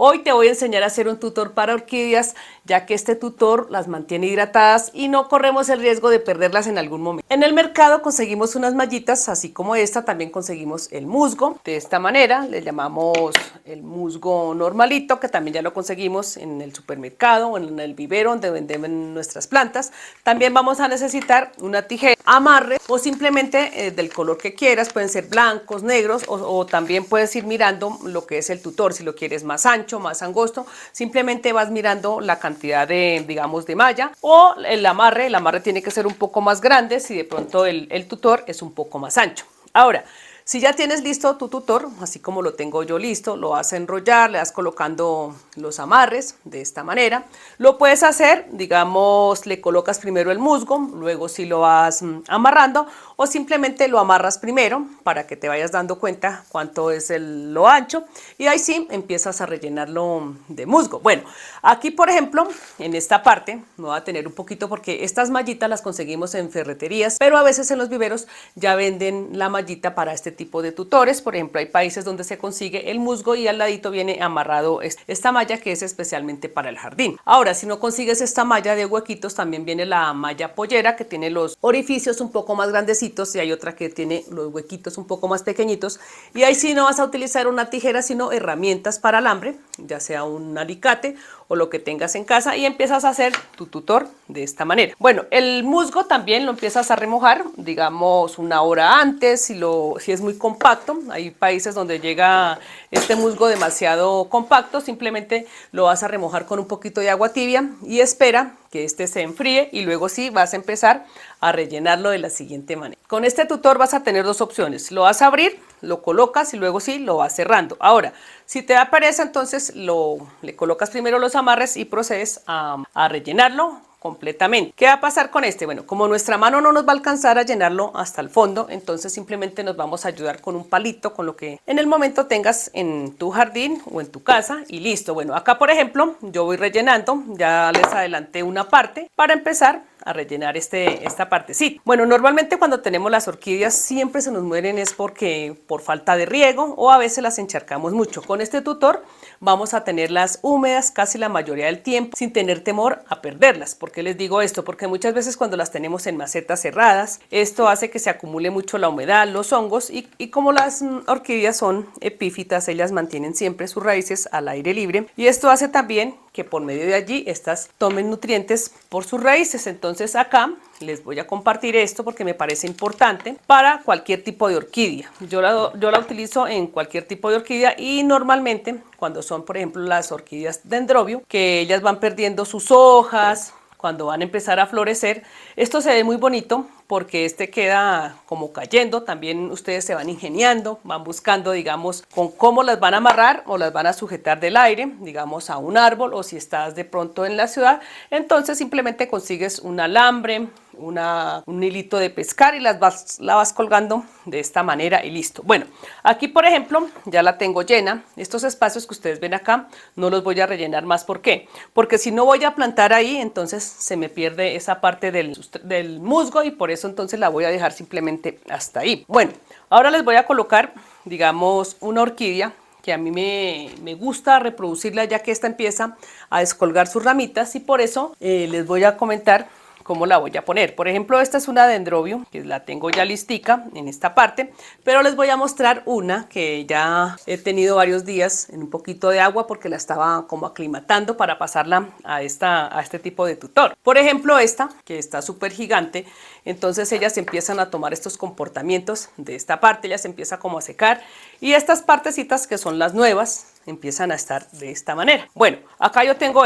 Hoy te voy a enseñar a hacer un tutor para orquídeas, ya que este tutor las mantiene hidratadas y no corremos el riesgo de perderlas en algún momento. En el mercado conseguimos unas mallitas, así como esta, también conseguimos el musgo. De esta manera le llamamos el musgo normalito, que también ya lo conseguimos en el supermercado o en el vivero donde vendemos nuestras plantas. También vamos a necesitar una tijera, amarre o simplemente del color que quieras, pueden ser blancos, negros o también puedes ir mirando lo que es el tutor, si lo quieres más ancho, más angosto, simplemente vas mirando la cantidad de, digamos, de malla o el amarre tiene que ser un poco más grande si de pronto el tutor es un poco más ancho. Ahora, si ya tienes listo tu tutor, así como lo tengo yo listo, lo vas a enrollar, le vas colocando los amarres de esta manera. Lo puedes hacer, digamos, le colocas primero el musgo, luego si lo vas amarrando o simplemente lo amarras primero para que te vayas dando cuenta cuánto es lo ancho y ahí sí empiezas a rellenarlo de musgo. Bueno, aquí por ejemplo, en esta parte, me voy a tener un poquito porque estas mallitas las conseguimos en ferreterías, pero a veces en los viveros ya venden la mallita para este tipo de tutores. Por ejemplo, hay países donde se consigue el musgo y al ladito viene amarrado esta malla que es especialmente para el jardín. Ahora, si no consigues esta malla de huequitos, también viene la malla pollera que tiene los orificios un poco más grandecitos y hay otra que tiene los huequitos un poco más pequeñitos. Y ahí sí no vas a utilizar una tijera, sino herramientas para alambre, ya sea un alicate o lo que tengas en casa y empiezas a hacer tu tutor de esta manera. Bueno, el musgo también lo empiezas a remojar, digamos, una hora antes, si es muy compacto. Hay países donde llega este musgo demasiado compacto, simplemente lo vas a remojar con un poquito de agua tibia y espera que este se enfríe y luego sí vas a empezar a rellenarlo de la siguiente manera. Con este tutor vas a tener dos opciones, lo vas a abrir, lo colocas y luego sí lo vas cerrando. Ahora, si te da pereza, entonces le colocas primero los amarres y procedes a rellenarlo completamente. ¿Qué va a pasar con este? Bueno, como nuestra mano no nos va a alcanzar a llenarlo hasta el fondo, entonces simplemente nos vamos a ayudar con un palito, con lo que en el momento tengas en tu jardín o en tu casa y listo. Bueno, acá por ejemplo yo voy rellenando, ya les adelanté una parte para empezar a rellenar esta partecita. Bueno, normalmente cuando tenemos las orquídeas siempre se nos mueren es porque por falta de riego o a veces las encharcamos mucho. Con este tutor vamos a tenerlas húmedas casi la mayoría del tiempo sin tener temor a perderlas. ¿Por qué les digo esto? Porque muchas veces cuando las tenemos en macetas cerradas, esto hace que se acumule mucho la humedad, los hongos y como las orquídeas son epífitas, ellas mantienen siempre sus raíces al aire libre y esto hace también que por medio de allí estas tomen nutrientes por sus raíces. Entonces acá les voy a compartir esto porque me parece importante para cualquier tipo de orquídea. Yo la utilizo en cualquier tipo de orquídea y normalmente cuando son por ejemplo las orquídeas dendrobio, que ellas van perdiendo sus hojas, cuando van a empezar a florecer, esto se ve muy bonito porque este queda como cayendo, también ustedes se van ingeniando, van buscando, digamos, con cómo las van a amarrar o las van a sujetar del aire, digamos, a un árbol o si estás de pronto en la ciudad, entonces simplemente consigues un alambre, un hilito de pescar y la vas colgando de esta manera y listo. Bueno, aquí por ejemplo ya la tengo llena. Estos espacios que ustedes ven acá no los voy a rellenar más. ¿Por qué? Porque si no voy a plantar ahí, entonces se me pierde esa parte del musgo y por eso entonces la voy a dejar simplemente hasta ahí. Bueno, ahora les voy a colocar, digamos, una orquídea que a mí me gusta reproducirla ya que esta empieza a descolgar sus ramitas y por eso les voy a comentar cómo la voy a poner. Por ejemplo, esta es una dendrobio, que la tengo ya listica en esta parte, pero les voy a mostrar una que ya he tenido varios días en un poquito de agua porque la estaba como aclimatando para pasarla a este tipo de tutor. Por ejemplo, esta, que está súper gigante, entonces ellas empiezan a tomar estos comportamientos de esta parte, ella se empieza como a secar y estas partecitas que son las nuevas, empiezan a estar de esta manera. Bueno, acá yo tengo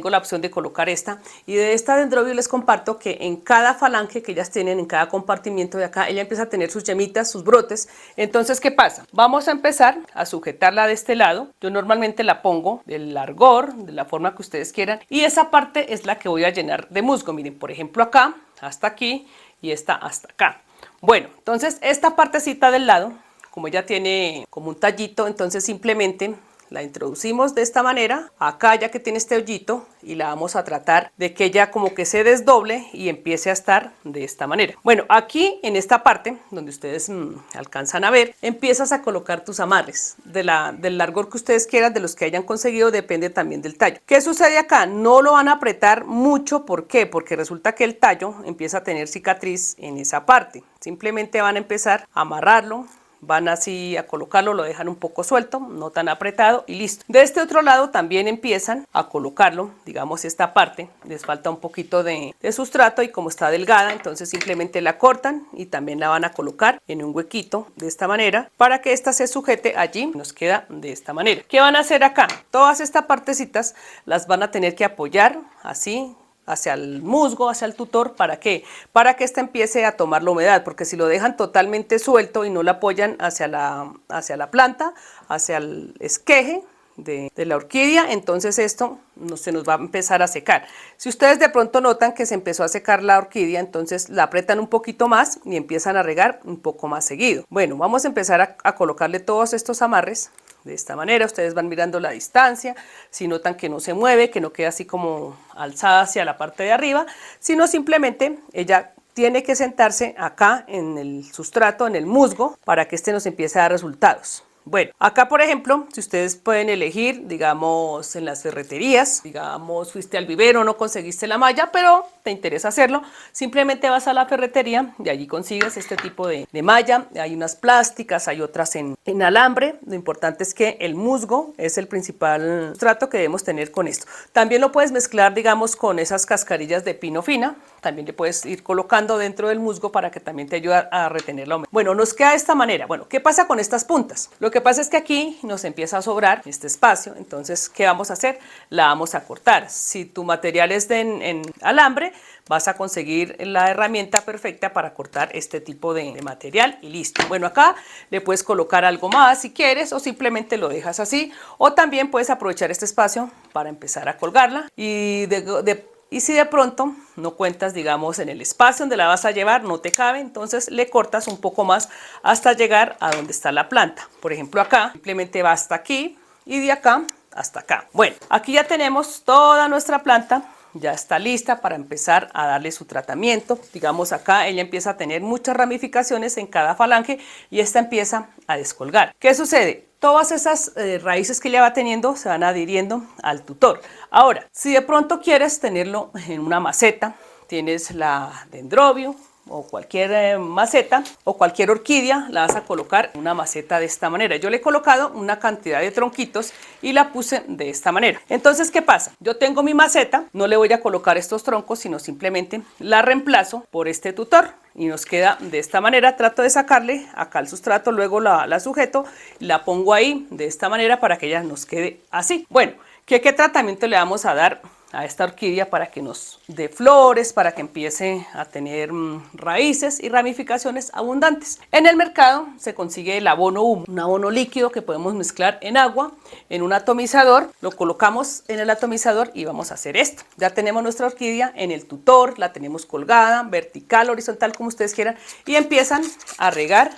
la opción de colocar esta y de esta dendrobio les comparto que en cada falange que ellas tienen, en cada compartimiento de acá, ella empieza a tener sus yemitas, sus brotes. Entonces, ¿qué pasa? Vamos a empezar a sujetarla de este lado. Yo normalmente la pongo del largor, de la forma que ustedes quieran y esa parte es la que voy a llenar de musgo. Miren, por ejemplo acá, hasta aquí y esta hasta acá. Bueno, entonces esta partecita del lado, como ella tiene como un tallito, entonces simplemente la introducimos de esta manera, acá ya que tiene este hoyito, y la vamos a tratar de que ella como que se desdoble y empiece a estar de esta manera. Bueno, aquí en esta parte, donde ustedes alcanzan a ver, empiezas a colocar tus amarres del largor que ustedes quieran, de los que hayan conseguido, depende también del tallo. ¿Qué sucede acá? No lo van a apretar mucho, ¿por qué? Porque resulta que el tallo empieza a tener cicatriz en esa parte. Simplemente van a empezar a amarrarlo, van así a colocarlo, lo dejan un poco suelto, no tan apretado y listo. De este otro lado también empiezan a colocarlo, digamos esta parte, les falta un poquito de sustrato y como está delgada, entonces simplemente la cortan y también la van a colocar en un huequito de esta manera para que esta se sujete allí, nos queda de esta manera. ¿Qué van a hacer acá? Todas estas partecitas las van a tener que apoyar así, hacia el musgo, hacia el tutor. ¿Para qué? Para que ésta empiece a tomar la humedad, porque si lo dejan totalmente suelto y no la apoyan hacia la planta, hacia el esqueje de la orquídea, entonces esto se nos va a empezar a secar. Si ustedes de pronto notan que se empezó a secar la orquídea, entonces la apretan un poquito más y empiezan a regar un poco más seguido. Bueno, vamos a empezar a colocarle todos estos amarres. De esta manera ustedes van mirando la distancia, si notan que no se mueve, que no queda así como alzada hacia la parte de arriba, sino simplemente ella tiene que sentarse acá en el sustrato, en el musgo, para que este nos empiece a dar resultados. Bueno, acá por ejemplo, si ustedes pueden elegir, digamos en las ferreterías, digamos fuiste al vivero, no conseguiste la malla, pero te interesa hacerlo, simplemente vas a la ferretería y allí consigues este tipo de malla. Hay unas plásticas, hay otras en alambre. Lo importante es que el musgo es el principal sustrato que debemos tener con esto. También lo puedes mezclar, digamos, con esas cascarillas de pino fina, también le puedes ir colocando dentro del musgo para que también te ayude a retener la humedad. Bueno, nos queda de esta manera. Bueno, ¿qué pasa con estas puntas? Lo que pasa es que aquí nos empieza a sobrar este espacio, entonces, ¿qué vamos a hacer? La vamos a cortar. Si tu material es en alambre, vas a conseguir la herramienta perfecta para cortar este tipo de material y listo. Bueno, acá le puedes colocar algo más si quieres o simplemente lo dejas así, o también puedes aprovechar este espacio para empezar a colgarla y si de pronto no cuentas, digamos, en el espacio donde la vas a llevar, no te cabe, entonces le cortas un poco más hasta llegar a donde está la planta. Por ejemplo, acá simplemente va hasta aquí y de acá hasta acá. Bueno, aquí ya tenemos toda nuestra planta. Ya está lista para empezar a darle su tratamiento. Digamos acá ella empieza a tener muchas ramificaciones en cada falange y esta empieza a descolgar. ¿Qué sucede? Todas esas raíces que ella va teniendo se van adhiriendo al tutor. Ahora, si de pronto quieres tenerlo en una maceta, tienes la dendrobio o cualquier maceta o cualquier orquídea, la vas a colocar en una maceta de esta manera. Yo le he colocado una cantidad de tronquitos y la puse de esta manera. Entonces, ¿qué pasa? Yo tengo mi maceta, no le voy a colocar estos troncos, sino simplemente la reemplazo por este tutor. Y nos queda de esta manera. Trato de sacarle acá el sustrato, luego la sujeto, la pongo ahí de esta manera para que ella nos quede así. Bueno, ¿qué tratamiento le vamos a dar a esta orquídea para que nos dé flores, para que empiece a tener raíces y ramificaciones abundantes? En el mercado se consigue el abono humo, un abono líquido que podemos mezclar en agua, en un atomizador, lo colocamos en el atomizador y vamos a hacer esto. Ya tenemos nuestra orquídea en el tutor, la tenemos colgada, vertical, horizontal, como ustedes quieran, y empiezan a regar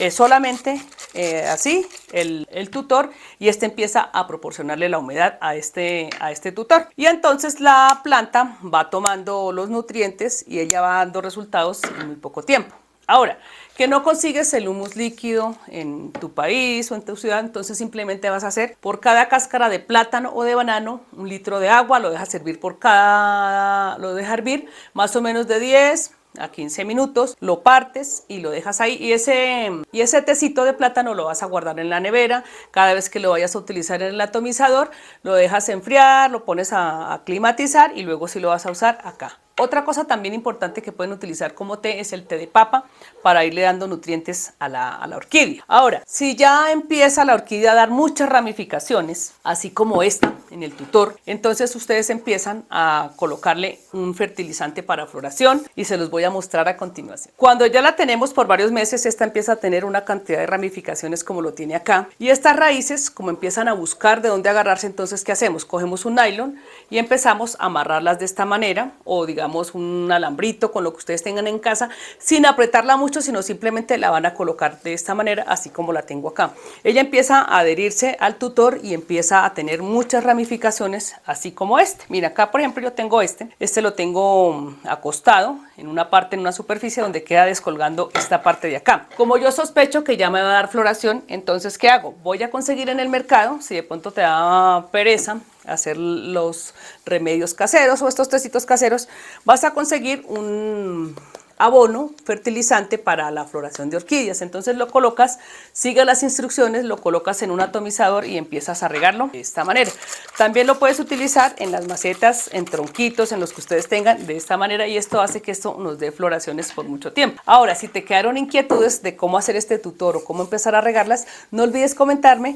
solamente así el tutor y este empieza a proporcionarle la humedad a este tutor y entonces la planta va tomando los nutrientes y ella va dando resultados en muy poco tiempo. Ahora, que no consigues el humus líquido en tu país o en tu ciudad, entonces simplemente vas a hacer por cada cáscara de plátano o de banano 1 litro de agua, lo dejas hervir lo dejas hervir más o menos de 10 a 15 minutos, lo partes y lo dejas ahí y ese tecito de plátano lo vas a guardar en la nevera. Cada vez que lo vayas a utilizar en el atomizador, lo dejas enfriar, lo pones a climatizar y luego sí lo vas a usar acá. Otra cosa también importante que pueden utilizar como té es el té de papa para irle dando nutrientes a la orquídea. Ahora, si ya empieza la orquídea a dar muchas ramificaciones, así como esta, en el tutor, entonces ustedes empiezan a colocarle un fertilizante para floración y se los voy a mostrar a continuación. Cuando ya la tenemos por varios meses, esta empieza a tener una cantidad de ramificaciones como lo tiene acá, y estas raíces, como empiezan a buscar de dónde agarrarse, entonces ¿qué hacemos? Cogemos un nylon y empezamos a amarrarlas de esta manera, o digamos un alambrito con lo que ustedes tengan en casa, sin apretarla mucho, sino simplemente la van a colocar de esta manera, así como la tengo acá. Ella empieza a adherirse al tutor y empieza a tener muchas ramificaciones, así como este. Mira, acá por ejemplo yo tengo este lo tengo acostado en una parte, en una superficie donde queda descolgando esta parte de acá. Como yo sospecho que ya me va a dar floración, entonces ¿qué hago? Voy a conseguir en el mercado, si de pronto te da pereza hacer los remedios caseros o estos tecitos caseros, vas a conseguir un abono fertilizante para la floración de orquídeas. Entonces lo colocas, sigue las instrucciones, lo colocas en un atomizador y empiezas a regarlo de esta manera. También lo puedes utilizar en las macetas, en tronquitos, en los que ustedes tengan, de esta manera, y esto hace que esto nos dé floraciones por mucho tiempo. Ahora, si te quedaron inquietudes de cómo hacer este tutor o cómo empezar a regarlas, no olvides comentarme.